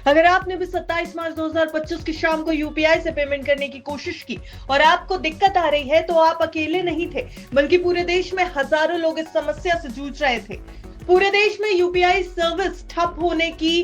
अगर आपने भी 27 मार्च 2025 की शाम को यूपीआई से पेमेंट करने की कोशिश की और आपको दिक्कत आ रही है, तो आप अकेले नहीं थे, बल्कि पूरे देश में हजारों लोग इस समस्या से जूझ रहे थे। पूरे देश में यूपीआई सर्विस ठप होने की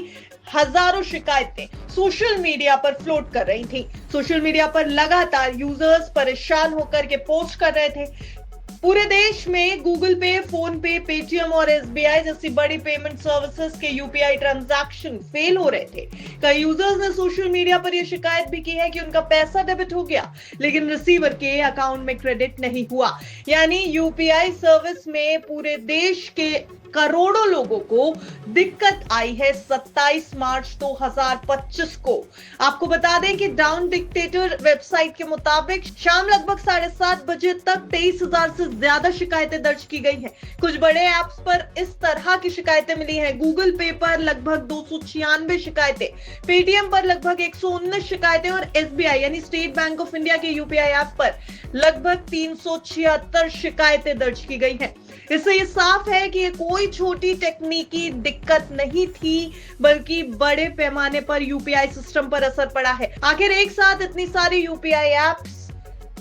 हजारों शिकायतें सोशल मीडिया पर फ्लोट कर रही थी। सोशल मीडिया पर लगातार यूजर्स परेशान होकर के पोस्ट कर रहे थे। पूरे देश में गूगल पे, फोन पे, पेटीएम और एसबीआई जैसी बड़ी पेमेंट सर्विसेज के यूपीआई ट्रांजैक्शन फेल हो रहे थे। कई यूजर्स ने सोशल मीडिया पर यह शिकायत भी की है कि उनका पैसा डेबिट हो गया, लेकिन रिसीवर के अकाउंट में क्रेडिट नहीं हुआ। यानी यूपीआई सर्विस में पूरे देश के करोड़ों लोगों को दिक्कत आई है 27 मार्च 2025 को। आपको बता दें कि डाउन डिक्टेटर वेबसाइट के मुताबिक शाम लगभग 7:30 बजे तक 23,000 से ज्यादा शिकायतें दर्ज की गई हैं। कुछ बड़े ऐप्स पर इस तरह की शिकायतें मिली हैं। गूगल पे पर लगभग 296 शिकायतें, पेटीएम पर लगभग 119 शिकायतें और एसबीआई यानी स्टेट बैंक ऑफ इंडिया के यूपीआई ऐप पर लगभग 376 शिकायतें दर्ज की गई हैं। इससे ये साफ है कि ये कोई छोटी तकनीकी दिक्कत नहीं थी, बल्कि बड़े पैमाने पर यूपीआई सिस्टम पर असर पड़ा है। आखिर एक साथ इतनी सारी यूपीआई ऐप्स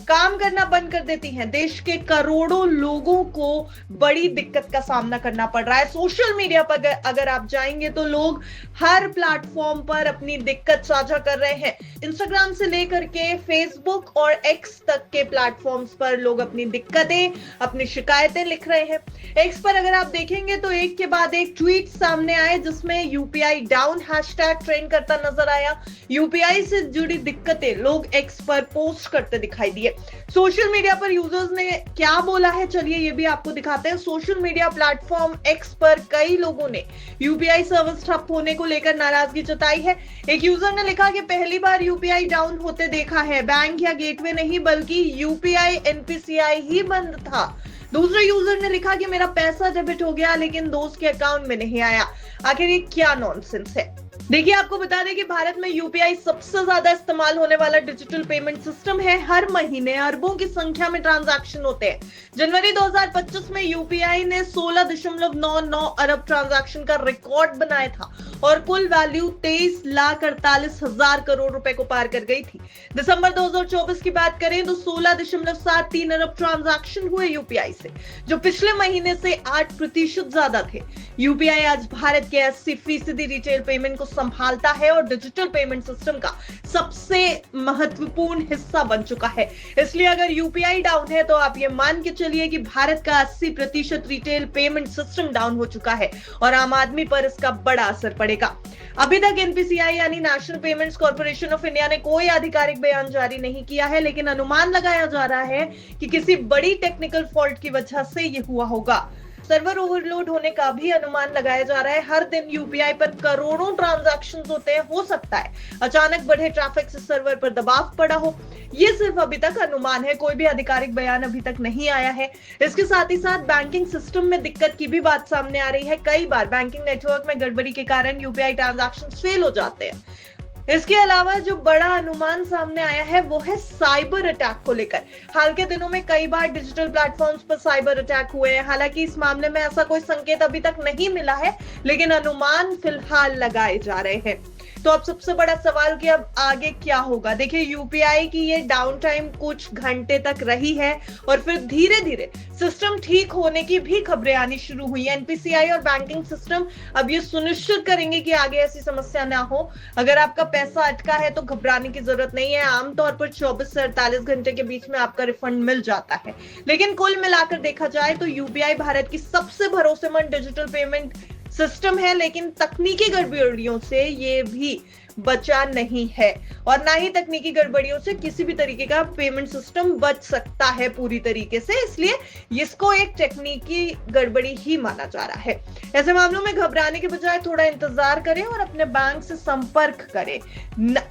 काम करना बंद कर देती हैं। देश के करोड़ों लोगों को बड़ी दिक्कत का सामना करना पड़ रहा है। सोशल मीडिया पर अगर आप जाएंगे तो लोग हर प्लेटफॉर्म पर अपनी दिक्कत साझा कर रहे हैं। इंस्टाग्राम से लेकर के फेसबुक और एक्स तक के प्लेटफॉर्म्स पर लोग अपनी दिक्कतें, अपनी शिकायतें लिख रहे हैं। एक्स पर अगर आप देखेंगे तो एक के बाद एक ट्वीट सामने आए जिसमें यूपीआई डाउन हैशटैग ट्रेंड करता नजर आया। यूपीआई से जुड़ी दिक्कतें लोग एक्स पर पोस्ट करते दिखाई दिए। सोशल मीडिया पर यूजर्स ने क्या बोला है, चलिए ये भी आपको दिखाते हैं। सोशल मीडिया प्लेटफॉर्म एक्स पर कई लोगों ने यूपीआई सर्विस ठप होने को लेकर नाराजगी जताई है। एक यूजर ने लिखा कि पहली बार यूपीआई डाउन होते देखा है। बैंक या गेटवे नहीं, बल्कि यूपीआई एनपीसीआई ही बंद था। दूसरे यूजर ने लिखा कि मेरा पैसा डेबिट हो गया, लेकिन दोस्त के अकाउंट में नहीं आया। आखिर ये क्या नॉनसेंस है। देखिए, आपको बता दें कि भारत में यूपीआई सबसे ज्यादा इस्तेमाल होने वाला डिजिटल पेमेंट सिस्टम है। हर महीने अरबों की संख्या में ट्रांजैक्शन होते हैं। जनवरी 2025 में यूपीआई ने 16.99 अरब ट्रांजैक्शन का रिकॉर्ड बनाया था और कुल वैल्यू 23,48,000 करोड़ रुपए को पार कर गई थी। दिसंबर 2024 की बात करें तो 16.73 अरब ट्रांजैक्शन हुए यूपीआई से, जो पिछले महीने से 8% ज्यादा थे। यूपीआई आज भारत के 80% रिटेल पेमेंट को संभालता है और डिजिटल पेमेंट सिस्टम का सबसे महत्वपूर्ण हिस्सा बन चुका है। इसलिए अगर यूपीआई डाउन है तो आप ये मान के चलिए कि भारत का 80% रिटेल पेमेंट सिस्टम डाउन हो चुका है और आम आदमी पर इसका बड़ा असर पड़ेगा। अभी तक एनपीसीआई यानी national payments corporation of India ने कोई आधिकारिक बयान जारी नहीं किया है, लेकिन अनुमान लगाया जा रहा है कि किसी बड़ी टेक्निकल फॉल्ट की वजह से यह हुआ होगा। सर्वर ओवरलोड होने का भी अनुमान लगाया जा रहा है। हर दिन यूपीआई पर करोड़ों ट्रांजैक्शंस होते हैं। हो सकता है अचानक बढ़े ट्रैफिक से सर्वर पर दबाव पड़ा हो। ये सिर्फ अभी तक अनुमान है, कोई भी आधिकारिक बयान अभी तक नहीं आया है। इसके साथ ही साथ बैंकिंग सिस्टम में दिक्कत की भी बात सामने आ रही है। कई बार बैंकिंग नेटवर्क में गड़बड़ी के कारण यूपीआई ट्रांजैक्शन फेल हो जाते हैं। इसके अलावा जो बड़ा अनुमान सामने आया है वो है साइबर अटैक को लेकर। हाल के दिनों में कई बार डिजिटल प्लेटफॉर्म्स पर साइबर अटैक हुए हैं। हालांकि इस मामले में ऐसा कोई संकेत अभी तक नहीं मिला है, लेकिन अनुमान फिलहाल लगाए जा रहे हैं। तो अब सबसे बड़ा सवाल कि अब आगे क्या होगा। देखिए, यूपीआई की ये डाउन टाइम कुछ घंटे तक रही है और फिर धीरे धीरे सिस्टम ठीक होने की भी खबरें आनी शुरू हुई है। एनपीसीआई और बैंकिंग सिस्टम अब ये सुनिश्चित करेंगे कि आगे ऐसी समस्या ना हो। अगर आपका पैसा अटका है तो घबराने की जरूरत नहीं है। आमतौर पर 24 से 48 घंटे के बीच में आपका रिफंड मिल जाता है। लेकिन कुल मिलाकर देखा जाए तो यूपीआई भारत की सबसे भरोसेमंद डिजिटल पेमेंट सिस्टम है, लेकिन तकनीकी गड़बड़ियों से ये भी बचा नहीं है और ना ही तकनीकी गड़बड़ियों से किसी भी तरीके का पेमेंट सिस्टम बच सकता है पूरी तरीके से। इसलिए इसको एक तकनीकी गड़बड़ी ही माना जा रहा है। ऐसे मामलों में घबराने के बजाय थोड़ा इंतजार करें और अपने बैंक से संपर्क करें।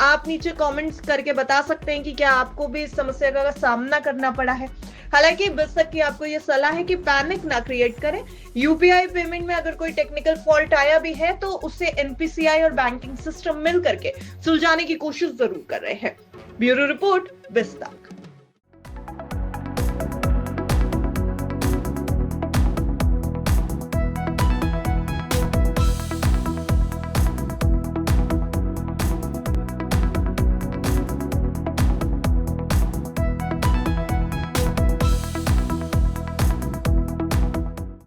आप नीचे कमेंट्स करके बता सकते हैं कि क्या आपको भी इस समस्या का सामना करना पड़ा है। हालांकि बस तक की आपको यह सलाह है कि पैनिक ना क्रिएट करें। यूपीआई पेमेंट में अगर कोई टेक्निकल फॉल्ट आया भी है तो उसे एनपीसीआई और बैंकिंग सिस्टम मिल करके सुलझाने की कोशिश जरूर कर रहे हैं। ब्यूरो रिपोर्ट, विस्तार।